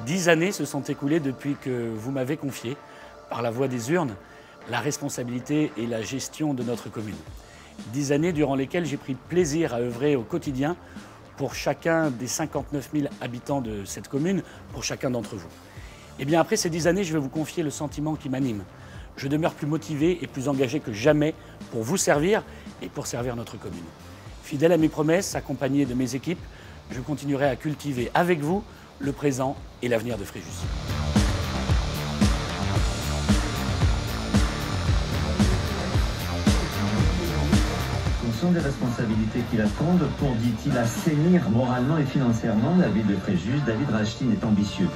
10 années se sont écoulées depuis que vous m'avez confié, par la voie des urnes, la responsabilité et la gestion de notre commune. 10 années durant lesquelles j'ai pris plaisir à œuvrer au quotidien pour chacun des 59 000 habitants de cette commune, pour chacun d'entre vous. Et bien après ces 10 années, je vais vous confier le sentiment qui m'anime. Je demeure plus motivé et plus engagé que jamais pour vous servir et pour servir notre commune. Fidèle à mes promesses, accompagné de mes équipes, je continuerai à cultiver avec vous le présent et l'avenir de Fréjus. Conscient des responsabilités qui l'attendent pour, dit-il, assainir moralement et financièrement la ville de Fréjus, David Rachetine est ambitieux.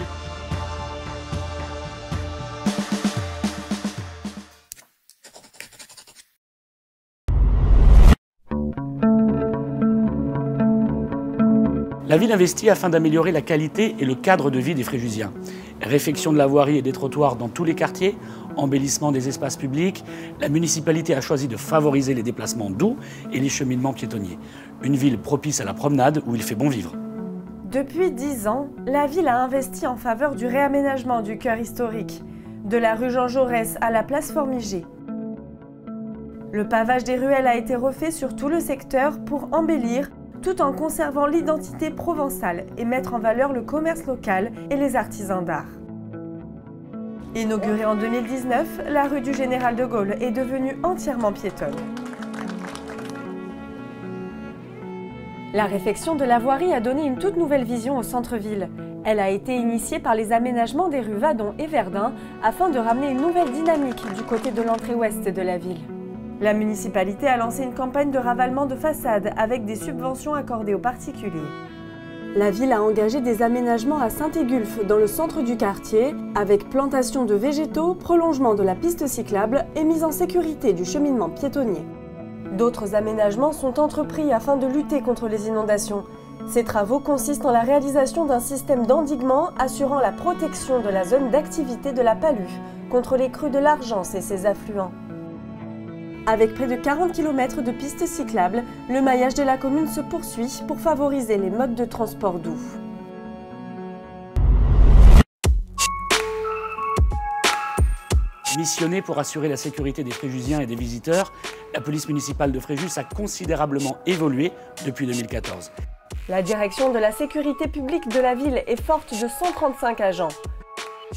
La ville investit afin d'améliorer la qualité et le cadre de vie des Fréjusiens. Réfection de la voirie et des trottoirs dans tous les quartiers, embellissement des espaces publics, la municipalité a choisi de favoriser les déplacements doux et les cheminements piétonniers. Une ville propice à la promenade où il fait bon vivre. Depuis 10 ans, la ville a investi en faveur du réaménagement du cœur historique, de la rue Jean Jaurès à la place Formigé. Le pavage des ruelles a été refait sur tout le secteur pour embellir tout en conservant l'identité provençale et mettre en valeur le commerce local et les artisans d'art. Inaugurée en 2019, la rue du Général de Gaulle est devenue entièrement piétonne. La réfection de la voirie a donné une toute nouvelle vision au centre-ville. Elle a été initiée par les aménagements des rues Vadon et Verdun afin de ramener une nouvelle dynamique du côté de l'entrée ouest de la ville. La municipalité a lancé une campagne de ravalement de façades avec des subventions accordées aux particuliers. La ville a engagé des aménagements à Saint-Égulphe dans le centre du quartier, avec plantation de végétaux, prolongement de la piste cyclable et mise en sécurité du cheminement piétonnier. D'autres aménagements sont entrepris afin de lutter contre les inondations. Ces travaux consistent en la réalisation d'un système d'endiguement assurant la protection de la zone d'activité de la Palue contre les crues de l'Argence et ses affluents. Avec près de 40 km de pistes cyclables, le maillage de la commune se poursuit pour favoriser les modes de transport doux. Missionnée pour assurer la sécurité des Fréjusiens et des visiteurs, la police municipale de Fréjus a considérablement évolué depuis 2014. La direction de la sécurité publique de la ville est forte de 135 agents.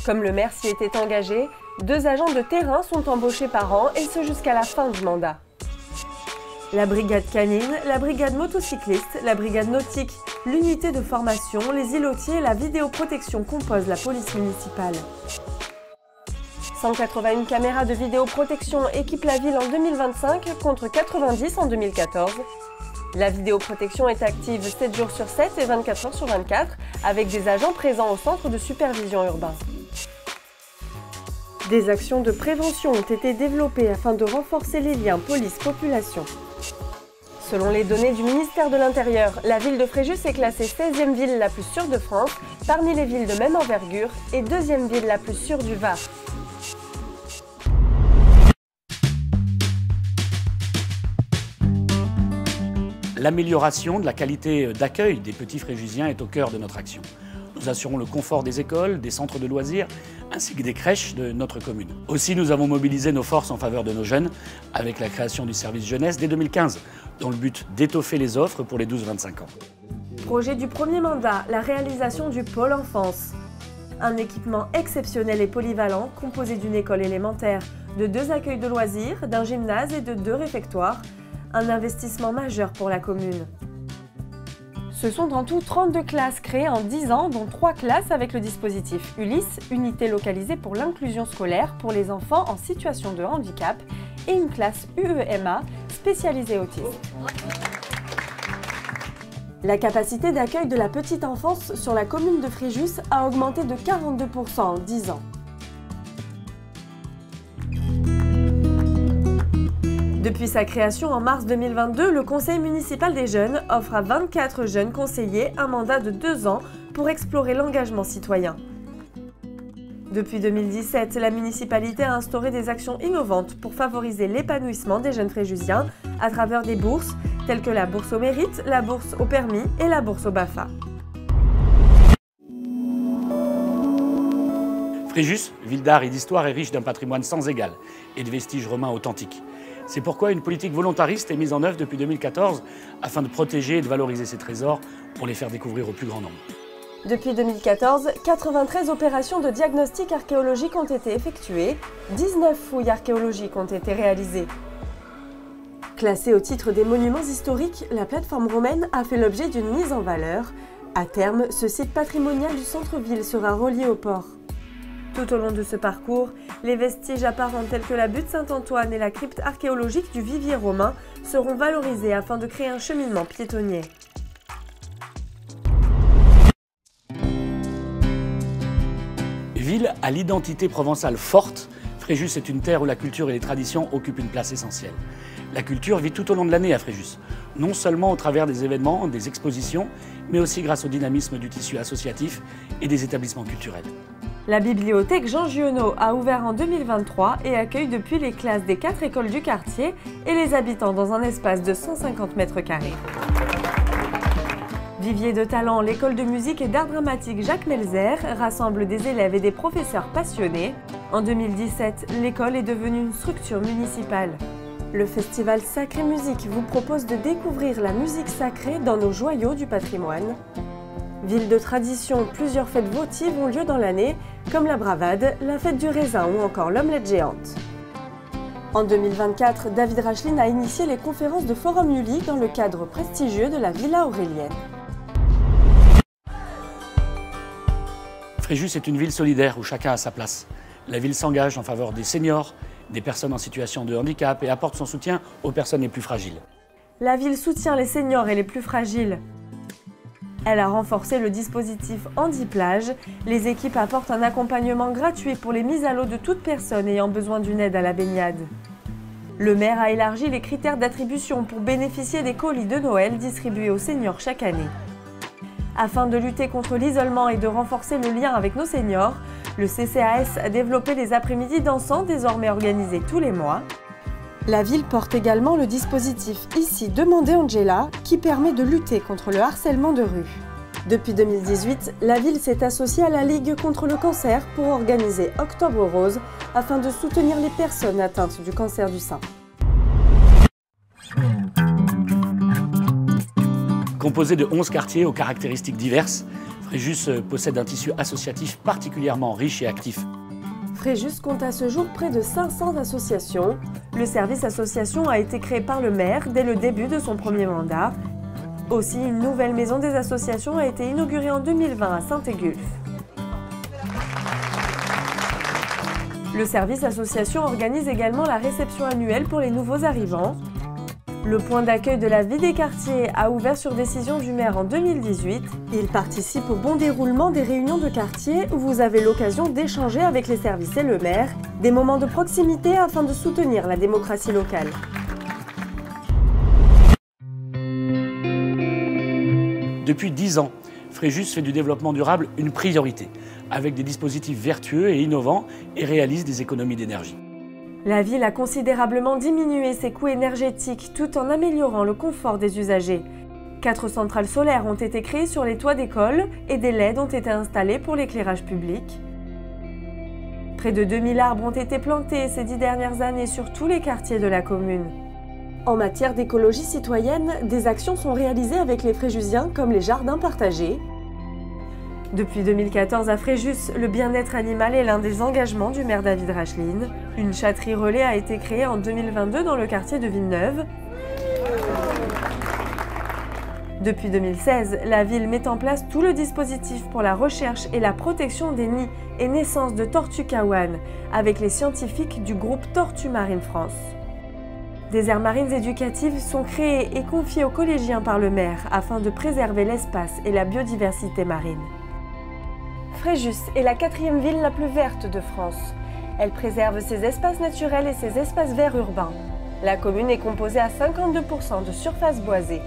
Comme le maire s'y était engagé, 2 agents de terrain sont embauchés par an et ce jusqu'à la fin du mandat. La brigade canine, la brigade motocycliste, la brigade nautique, l'unité de formation, les îlotiers et la vidéoprotection composent la police municipale. 181 caméras de vidéoprotection équipent la ville en 2025 contre 90 en 2014. La vidéoprotection est active 7 jours sur 7 et 24 heures sur 24 avec des agents présents au centre de supervision urbain. Des actions de prévention ont été développées afin de renforcer les liens police-population. Selon les données du ministère de l'Intérieur, la ville de Fréjus est classée 16e ville la plus sûre de France, parmi les villes de même envergure, et 2e ville la plus sûre du Var. L'amélioration de la qualité d'accueil des petits Fréjusiens est au cœur de notre action. Nous assurons le confort des écoles, des centres de loisirs, ainsi que des crèches de notre commune. Aussi, nous avons mobilisé nos forces en faveur de nos jeunes avec la création du service jeunesse dès 2015, dans le but d'étoffer les offres pour les 12-25 ans. Projet du premier mandat, la réalisation du pôle enfance. Un équipement exceptionnel et polyvalent composé d'une école élémentaire, de 2 accueils de loisirs, d'un gymnase et de 2 réfectoires. Un investissement majeur pour la commune. Ce sont en tout 32 classes créées en 10 ans, dont 3 classes avec le dispositif Ulysse, unité localisée pour l'inclusion scolaire pour les enfants en situation de handicap, et une classe UEMA spécialisée autisme. La capacité d'accueil de la petite enfance sur la commune de Fréjus a augmenté de 42% en 10 ans. Depuis sa création en mars 2022, le Conseil municipal des jeunes offre à 24 jeunes conseillers un mandat de 2 ans pour explorer l'engagement citoyen. Depuis 2017, la municipalité a instauré des actions innovantes pour favoriser l'épanouissement des jeunes fréjusiens à travers des bourses telles que la bourse au mérite, la bourse au permis et la bourse au BAFA. Fréjus, ville d'art et d'histoire, est riche d'un patrimoine sans égal et de vestiges romains authentiques. C'est pourquoi une politique volontariste est mise en œuvre depuis 2014 afin de protéger et de valoriser ces trésors pour les faire découvrir au plus grand nombre. Depuis 2014, 93 opérations de diagnostic archéologique ont été effectuées, 19 fouilles archéologiques ont été réalisées. Classée au titre des monuments historiques, la plateforme romaine a fait l'objet d'une mise en valeur. À terme, ce site patrimonial du centre-ville sera relié au port. Tout au long de ce parcours, les vestiges apparents tels que la butte Saint-Antoine et la crypte archéologique du Vivier romain seront valorisés afin de créer un cheminement piétonnier. Ville à l'identité provençale forte, Fréjus est une terre où la culture et les traditions occupent une place essentielle. La culture vit tout au long de l'année à Fréjus, non seulement au travers des événements, des expositions, mais aussi grâce au dynamisme du tissu associatif et des établissements culturels. La bibliothèque Jean Giono a ouvert en 2023 et accueille depuis les classes des 4 écoles du quartier et les habitants dans un espace de 150 mètres carrés. Vivier de talent, l'école de musique et d'art dramatique Jacques Melzer rassemble des élèves et des professeurs passionnés. En 2017, l'école est devenue une structure municipale. Le festival Sacré Musique vous propose de découvrir la musique sacrée dans nos joyaux du patrimoine. Ville de tradition, plusieurs fêtes votives ont lieu dans l'année, comme la Bravade, la fête du raisin ou encore l'omelette géante. En 2024, David Racheline a initié les conférences de Forum Uli dans le cadre prestigieux de la Villa Aurélienne. Fréjus est une ville solidaire où chacun a sa place. La ville s'engage en faveur des seniors, des personnes en situation de handicap et apporte son soutien aux personnes les plus fragiles. La ville soutient les seniors et les plus fragiles. Elle a renforcé le dispositif Handiplage. Les équipes apportent un accompagnement gratuit pour les mises à l'eau de toute personne ayant besoin d'une aide à la baignade. Le maire a élargi les critères d'attribution pour bénéficier des colis de Noël distribués aux seniors chaque année. Afin de lutter contre l'isolement et de renforcer le lien avec nos seniors, le CCAS a développé les après-midi dansants désormais organisés tous les mois. La ville porte également le dispositif Ici Demandez Angela qui permet de lutter contre le harcèlement de rue. Depuis 2018, la ville s'est associée à la Ligue contre le cancer pour organiser Octobre Rose afin de soutenir les personnes atteintes du cancer du sein. Composé de 11 quartiers aux caractéristiques diverses, Fréjus possède un tissu associatif particulièrement riche et actif. Fréjus compte à ce jour près de 500 associations. Le service association a été créé par le maire dès le début de son premier mandat. Aussi, une nouvelle maison des associations a été inaugurée en 2020 à Saint-Égulphe. Le service association organise également la réception annuelle pour les nouveaux arrivants. Le point d'accueil de la vie des quartiers a ouvert sur décision du maire en 2018. Il participe au bon déroulement des réunions de quartier où vous avez l'occasion d'échanger avec les services et le maire, des moments de proximité afin de soutenir la démocratie locale. Depuis 10 ans, Fréjus fait du développement durable une priorité, avec des dispositifs vertueux et innovants et réalise des économies d'énergie. La ville a considérablement diminué ses coûts énergétiques tout en améliorant le confort des usagers. 4 centrales solaires ont été créées sur les toits d'écoles et des LED ont été installés pour l'éclairage public. Près de 2000 arbres ont été plantés ces 10 dernières années sur tous les quartiers de la commune. En matière d'écologie citoyenne, des actions sont réalisées avec les Fréjusiens comme les jardins partagés. Depuis 2014 à Fréjus, le bien-être animal est l'un des engagements du maire David Racheline. Une chatterie relais a été créée en 2022 dans le quartier de Villeneuve. Depuis 2016, la ville met en place tout le dispositif pour la recherche et la protection des nids et naissances de tortues kawan avec les scientifiques du groupe Tortues Marine France. Des aires marines éducatives sont créées et confiées aux collégiens par le maire afin de préserver l'espace et la biodiversité marine. Fréjus est la 4e ville la plus verte de France. Elle préserve ses espaces naturels et ses espaces verts urbains. La commune est composée à 52% de surface boisée.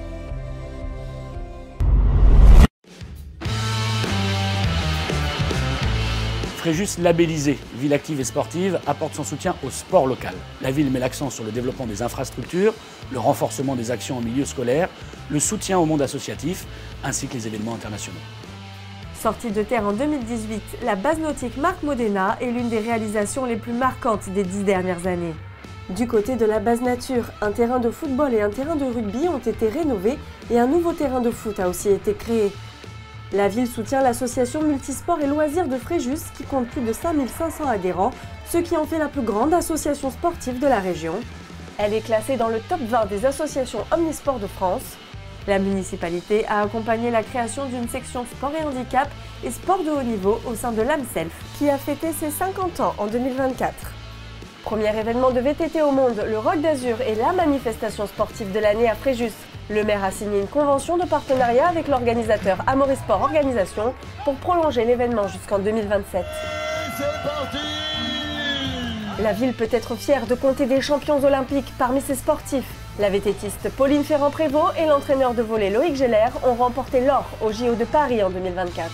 Fréjus labellisée, ville active et sportive, apporte son soutien au sport local. La ville met l'accent sur le développement des infrastructures, le renforcement des actions en milieu scolaire, le soutien au monde associatif, ainsi que les événements internationaux. Sortie de terre en 2018, la base nautique Marc Modena est l'une des réalisations les plus marquantes des 10 dernières années. Du côté de la base nature, un terrain de football et un terrain de rugby ont été rénovés et un nouveau terrain de foot a aussi été créé. La ville soutient l'association multisport et loisirs de Fréjus qui compte plus de 5500 adhérents, ce qui en fait la plus grande association sportive de la région. Elle est classée dans le top 20 des associations omnisports de France. La municipalité a accompagné la création d'une section sport et handicap et sport de haut niveau au sein de l'AMSELF, qui a fêté ses 50 ans en 2024. Premier événement de VTT au monde, le Rock d'Azur est la manifestation sportive de l'année à Fréjus. Le maire a signé une convention de partenariat avec l'organisateur Amorisport Organisation pour prolonger l'événement jusqu'en 2027. C'est parti! La ville peut être fière de compter des champions olympiques parmi ses sportifs. La VTTiste Pauline Ferrand-Prévot et l'entraîneur de volley Loïc Geller ont remporté l'or au JO de Paris en 2024.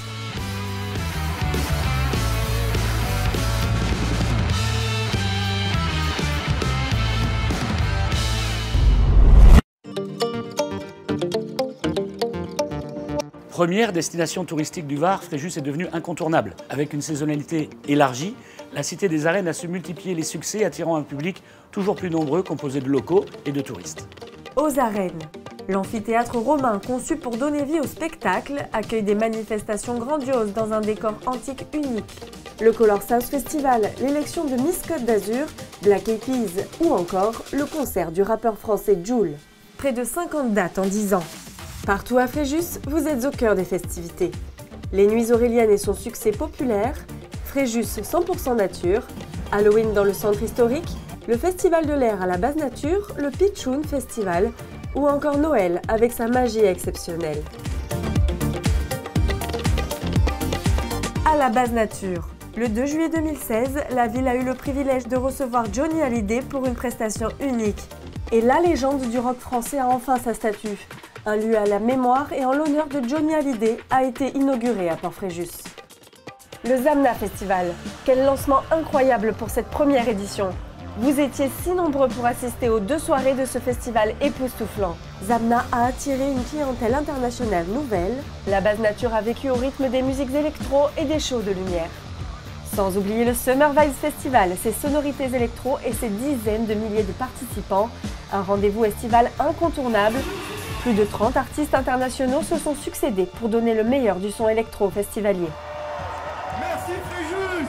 Première destination touristique du Var, Fréjus est devenue incontournable. Avec une saisonnalité élargie, la Cité des Arènes a su multiplier les succès, attirant un public toujours plus nombreux composé de locaux et de touristes. Aux Arènes, l'amphithéâtre romain conçu pour donner vie au spectacle accueille des manifestations grandioses dans un décor antique unique. Le Color South Festival, l'élection de Miss Côte d'Azur, Black Eyed Peas ou encore le concert du rappeur français Jul. Près de 50 dates en 10 ans. Partout à Fréjus, vous êtes au cœur des festivités. Les Nuits Auréliennes et son succès populaire, Fréjus 100% nature, Halloween dans le centre historique, le Festival de l'air à la base nature, le Pitchoun Festival ou encore Noël avec sa magie exceptionnelle. À la base nature, le 2 juillet 2016, la ville a eu le privilège de recevoir Johnny Hallyday pour une prestation unique. Et la légende du rock français a enfin sa statue. Un lieu à la mémoire et en l'honneur de Johnny Hallyday a été inauguré à Port-Fréjus. Le Zamna Festival. Quel lancement incroyable pour cette première édition. Vous étiez si nombreux pour assister aux 2 soirées de ce festival époustouflant. Zamna a attiré une clientèle internationale nouvelle. La base nature a vécu au rythme des musiques électro et des shows de lumière. Sans oublier le Summer Vibes Festival, ses sonorités électro et ses dizaines de milliers de participants. Un rendez-vous estival incontournable. Plus de 30 artistes internationaux se sont succédés pour donner le meilleur du son électro festivalier. Merci Fréjus!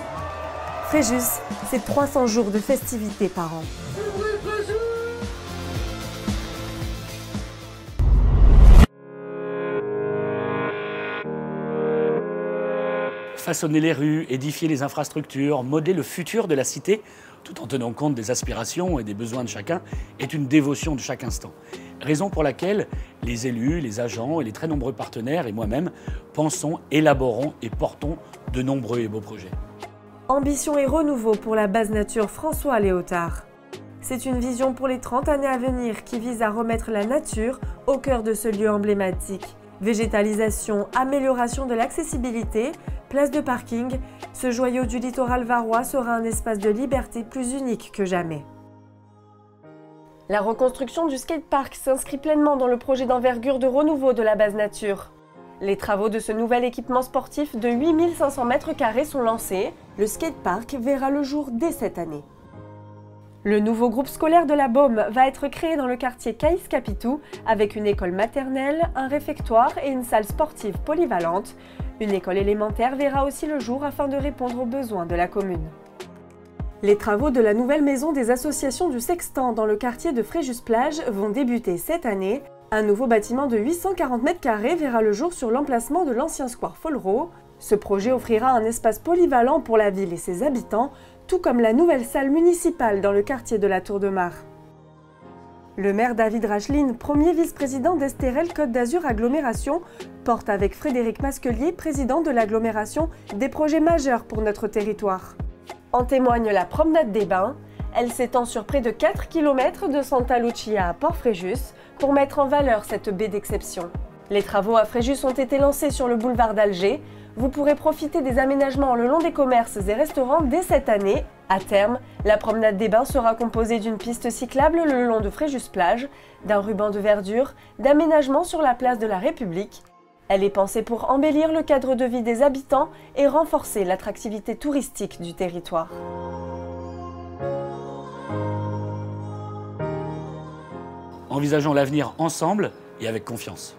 Fréjus, c'est 300 jours de festivités par an. Façonner les rues, édifier les infrastructures, modeler le futur de la cité, tout en tenant compte des aspirations et des besoins de chacun, est une dévotion de chaque instant. Raison pour laquelle les élus, les agents et les très nombreux partenaires et moi-même pensons, élaborons et portons de nombreux et beaux projets. Ambition et renouveau pour la base nature François Léotard. C'est une vision pour les 30 années à venir qui vise à remettre la nature au cœur de ce lieu emblématique. Végétalisation, amélioration de l'accessibilité, place de parking, ce joyau du littoral varois sera un espace de liberté plus unique que jamais. La reconstruction du skatepark s'inscrit pleinement dans le projet d'envergure de renouveau de la base nature. Les travaux de ce nouvel équipement sportif de 8500 m² sont lancés. Le skatepark verra le jour dès cette année. Le nouveau groupe scolaire de la Baume va être créé dans le quartier Caïs Capitou avec une école maternelle, un réfectoire et une salle sportive polyvalente. Une école élémentaire verra aussi le jour afin de répondre aux besoins de la commune. Les travaux de la nouvelle maison des associations du Sextant dans le quartier de Fréjus-Plage vont débuter cette année. Un nouveau bâtiment de 840 m² verra le jour sur l'emplacement de l'ancien square Follereau. Ce projet offrira un espace polyvalent pour la ville et ses habitants, tout comme la nouvelle salle municipale dans le quartier de la Tour de Mar. Le maire David Racheline, premier vice-président d'Estérel Côte d'Azur Agglomération, porte avec Frédéric Masquelier, président de l'agglomération, des projets majeurs pour notre territoire. En témoigne la promenade des Bains. Elle s'étend sur près de 4 km de Santa Lucia à Port-Fréjus pour mettre en valeur cette baie d'exception. Les travaux à Fréjus ont été lancés sur le boulevard d'Alger. Vous pourrez profiter des aménagements le long des commerces et restaurants dès cette année. À terme, la promenade des Bains sera composée d'une piste cyclable le long de Fréjus-Plage, d'un ruban de verdure, d'aménagements sur la place de la République. Elle est pensée pour embellir le cadre de vie des habitants et renforcer l'attractivité touristique du territoire. Envisageons l'avenir ensemble et avec confiance.